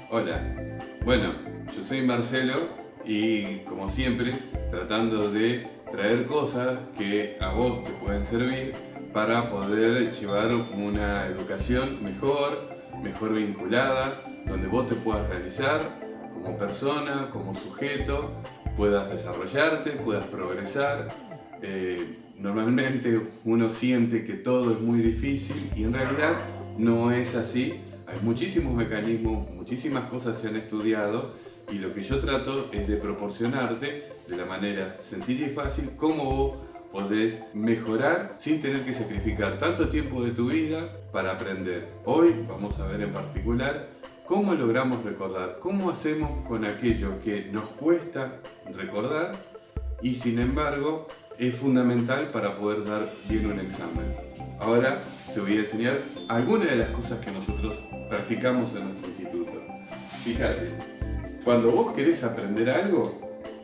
Hola, bueno, yo soy Marcelo y como siempre tratando de traer cosas que a vos te pueden servir para poder llevar una educación mejor vinculada, donde vos te puedas realizar como persona, como sujeto, puedas desarrollarte, puedas progresar. Normalmente uno siente que todo es muy difícil y en realidad no es así. Hay muchísimos mecanismos, muchísimas cosas se han estudiado y lo que yo trato es de proporcionarte de la manera sencilla y fácil cómo vos podés mejorar sin tener que sacrificar tanto tiempo de tu vida para aprender. Hoy vamos a ver en particular cómo logramos recordar, cómo hacemos con aquello que nos cuesta recordar y sin embargo es fundamental para poder dar bien un examen. Ahora te voy a enseñar algunas de las cosas que nosotros practicamos en nuestro instituto. Fíjate, cuando vos querés aprender algo,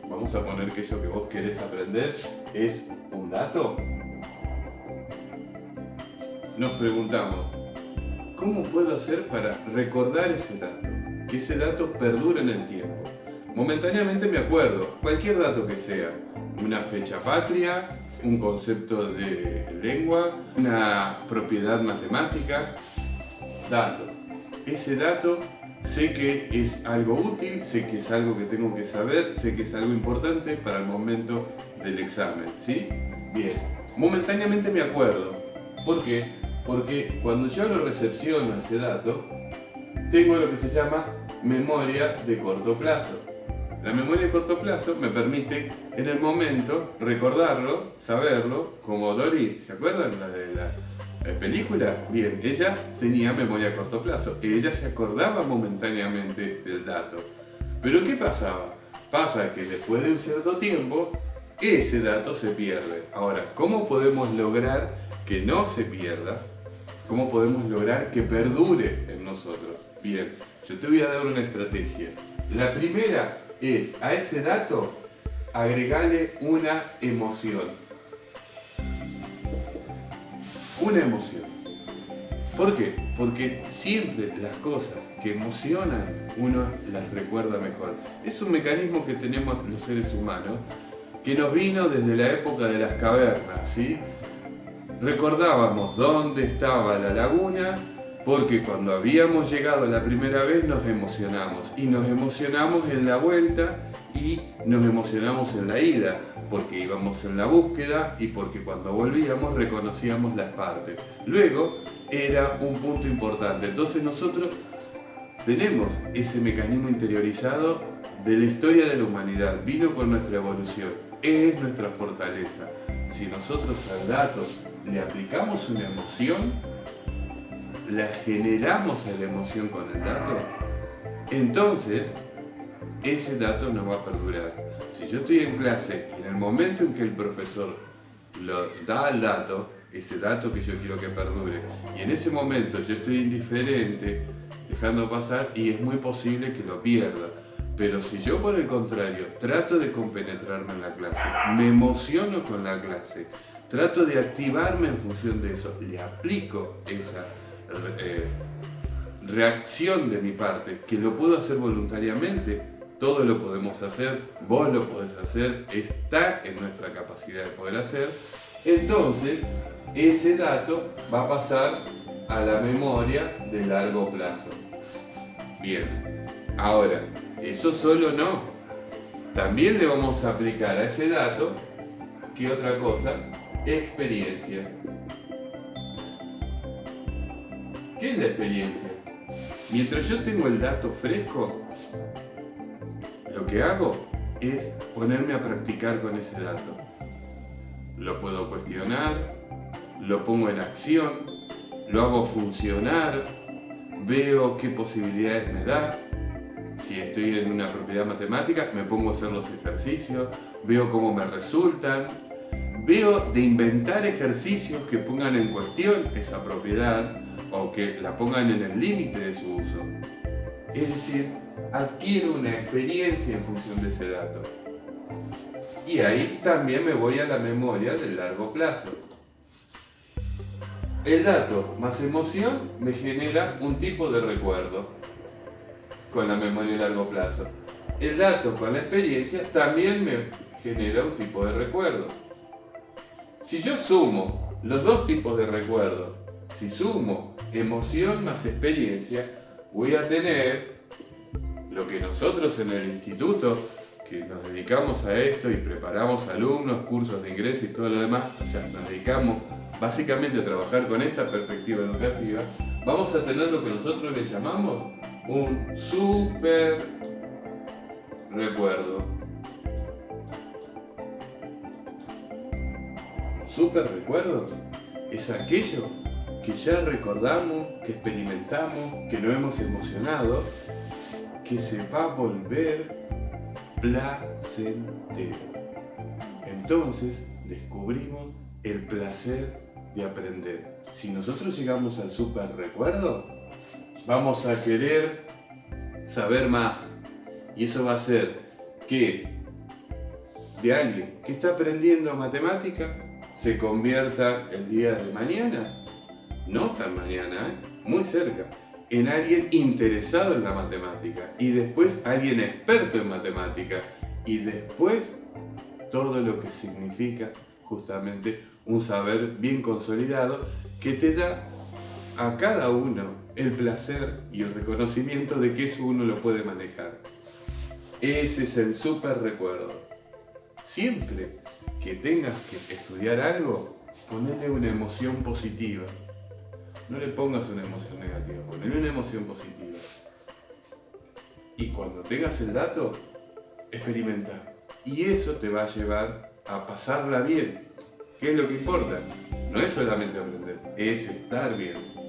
vamos a poner que eso que vos querés aprender es un dato, nos preguntamos, ¿cómo puedo hacer para recordar ese dato? Que ese dato perdure en el tiempo. Momentáneamente me acuerdo, cualquier dato que sea, una fecha patria, un concepto de lengua, una propiedad matemática, dato. Ese dato sé que es algo útil, sé que es algo que tengo que saber, sé que es algo importante para el momento del examen, ¿sí? Bien, momentáneamente me acuerdo. ¿Por qué? Porque cuando yo lo recepciono ese dato, tengo lo que se llama memoria de corto plazo. La memoria de corto plazo me permite en el momento recordarlo, saberlo, como Dory, ¿se acuerdan de la película? Bien, ella tenía memoria de corto plazo, ella se acordaba momentáneamente del dato. Pero ¿qué pasaba? Pasa que después de un cierto tiempo, ese dato se pierde. Ahora, ¿cómo podemos lograr que no se pierda? ¿Cómo podemos lograr que perdure en nosotros? Bien, yo te voy a dar una estrategia. La primera es a ese dato agregarle una emoción. Una emoción. ¿Por qué? Porque siempre las cosas que emocionan uno las recuerda mejor. Es un mecanismo que tenemos los seres humanos que nos vino desde la época de las cavernas, ¿sí? Recordábamos dónde estaba la laguna porque cuando habíamos llegado la primera vez nos emocionamos y nos emocionamos en la vuelta y nos emocionamos en la ida porque íbamos en la búsqueda y porque cuando volvíamos reconocíamos las partes. Luego era un punto importante, entonces nosotros tenemos ese mecanismo interiorizado de la historia de la humanidad, vino con nuestra evolución, es nuestra fortaleza. Si nosotros al dato le aplicamos una emoción, la generamos a la emoción con el dato, entonces ese dato no va a perdurar. Si yo estoy en clase y en el momento en que el profesor lo da al dato, ese dato que yo quiero que perdure, y en ese momento yo estoy indiferente, dejando pasar, y es muy posible que lo pierda. Pero si yo por el contrario trato de compenetrarme en la clase, me emociono con la clase, trato de activarme en función de eso, le aplico esa reacción de mi parte, que lo puedo hacer voluntariamente, todo lo podemos hacer, vos lo podés hacer, está en nuestra capacidad de poder hacer, entonces ese dato va a pasar a la memoria de largo plazo. Bien, ahora, eso solo no. También le vamos a aplicar a ese dato, ¿qué otra cosa? Experiencia. ¿Qué es la experiencia? Mientras yo tengo el dato fresco, lo que hago es ponerme a practicar con ese dato. Lo puedo cuestionar, lo pongo en acción, lo hago funcionar, veo qué posibilidades me da. Si estoy en una propiedad matemática, me pongo a hacer los ejercicios, veo cómo me resultan, veo de inventar ejercicios que pongan en cuestión esa propiedad o que la pongan en el límite de su uso. Es decir, adquiero una experiencia en función de ese dato. Y ahí también me voy a la memoria del largo plazo. El dato más emoción me genera un tipo de recuerdo. con la memoria a largo plazo. El dato con la experiencia también me genera un tipo de recuerdo. Si yo sumo los dos tipos de recuerdo, si sumo emoción más experiencia, voy a tener lo que nosotros en el instituto, que nos dedicamos a esto y preparamos alumnos, cursos de ingreso y todo lo demás, o sea, nos dedicamos básicamente a trabajar con esta perspectiva educativa, vamos a tener lo que nosotros le llamamos un super recuerdo. Un super recuerdo es aquello que ya recordamos, que experimentamos, que nos hemos emocionado, que se va a volver placentero. Entonces descubrimos el placer de aprender. Si nosotros llegamos al super recuerdo, vamos a querer saber más. Y eso va a hacer que de alguien que está aprendiendo matemática se convierta el día de mañana, no tan mañana, muy cerca, en alguien interesado en la matemática, y después alguien experto en matemática, y después todo lo que significa justamente un saber bien consolidado que te da a cada uno el placer y el reconocimiento de que eso uno lo puede manejar. Ese es el super recuerdo. Siempre que tengas que estudiar algo, ponele una emoción positiva. No le pongas una emoción negativa, ponle una emoción positiva. Y cuando tengas el dato, experimenta. Y eso te va a llevar a pasarla bien. ¿Qué es lo que importa? No es solamente aprender, es estar bien.